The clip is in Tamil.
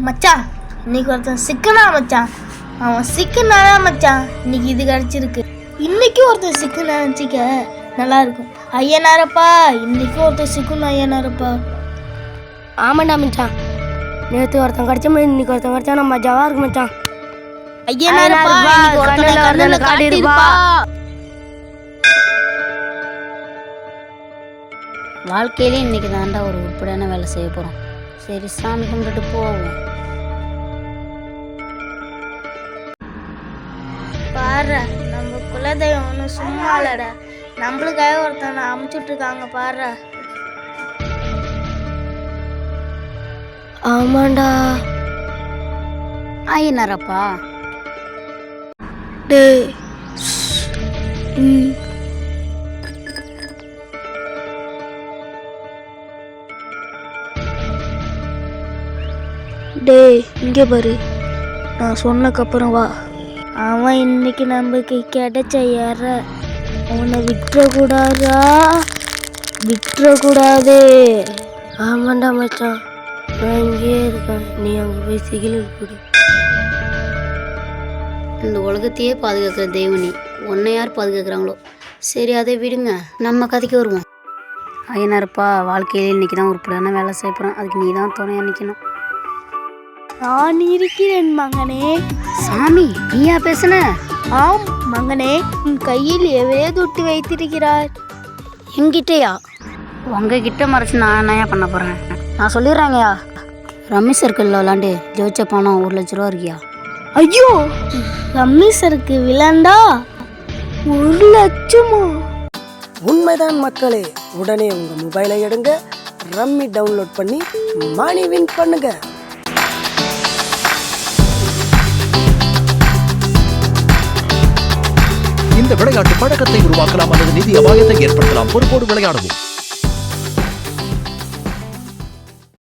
மச்சான் இன்னைக்கு ஒருத்தன் சிக்கனா மச்சான். அவன் சிக்கனானா மச்சான் இன்னைக்கு இது கிடச்சிருக்கு. இன்னைக்கு ஒருத்தன் சிக்கனா வச்சுக்க நல்லா இருக்கும். ஐயனாரப்பா இன்னைக்கு ஒருத்தன் சிக்கன் ஐயனாரப்பா. ஆமாண்டா மச்சான், நேற்று ஒருத்தன் கிடச்ச மாதிரி இன்னைக்கு ஒருத்தன் கிடச்சா நம்ம மஜாவா இருக்கு மச்சான். ஐயனாரப்பா இன்னைக்கு ஒருத்தனை கண்ணுல காட்டிருப்பா. வாழ்க்கையிலே இன்னைக்கு தாண்டா ஒரு உருப்படியான வேலை செய்ய போகிறோம். சரி சாமி கும்பிட்டுட்டு போவோம். பாரு நம்ம குலதெய்வம் ஒன்றும் சும்மா இல்லடா, நம்மளுக்காக ஒருத்தனை அமுச்சுட்டு இருக்காங்க பாரு. ஆமாண்டா. ஐயனாரப்பா டேய் டேய் இங்கே பாரு, நான் சொன்னக்கப்புறம் வா. அவன் இன்னைக்கு நமக்கு கிடைச்ச ஏற அவனை விட்டுறக்கூடாதா, விட்டுறக்கூடாது. ஆமாண்டா மச்சான், நான் இங்கேயே இருக்கேன், நீ அங்கே போய் சிகில் கொடு. இந்த உலகத்தையே பாதுகாக்கிற தெய்வனி உன்னை யார் பாதுகாக்கிறாங்களோ. சரி அதை விடுங்க, நம்ம கதைக்கு வருவோம். ஐயனாரப்பா வாழ்க்கையிலே இன்னைக்கு தான் உருப்படியான வேலை செய்ய போகிறோம். அதுக்கு நீ தான் துணையாக நிற்கணும். நான் இருக்கிறேன் மகனே. சாமி நீயா பேசுன? ஆம் மகனே, உன் கையில் எவையதொட்டி வைத்திருக்கிறார். என்கிட்டயா? உங்ககிட்ட மறைச்சு நான் என்னையா பண்ண போகிறேன்? நான் சொல்லிடுறேங்கய்யா, ரம்மி சர்க்கிளில் விளாண்டு ஜெயிச்ச பணம் 1 லட்ச ரூபா இருக்கியா? ஐயோ, ரம்மீசருக்கு விளாண்டா 1 லட்சமா? உண்மைதான் மக்களே, உடனே உங்க மொபைலை எடுங்க, ரம்மி டவுன்லோட் பண்ணி மணி வின் பண்ணுங்க. இந்த விளையாட்டு பழக்கத்தை உருவாக்கலாம் அல்லது நிதி அபாயத்தை ஏற்படுத்தலாம். பொறுப்போடு விளையாடவும்.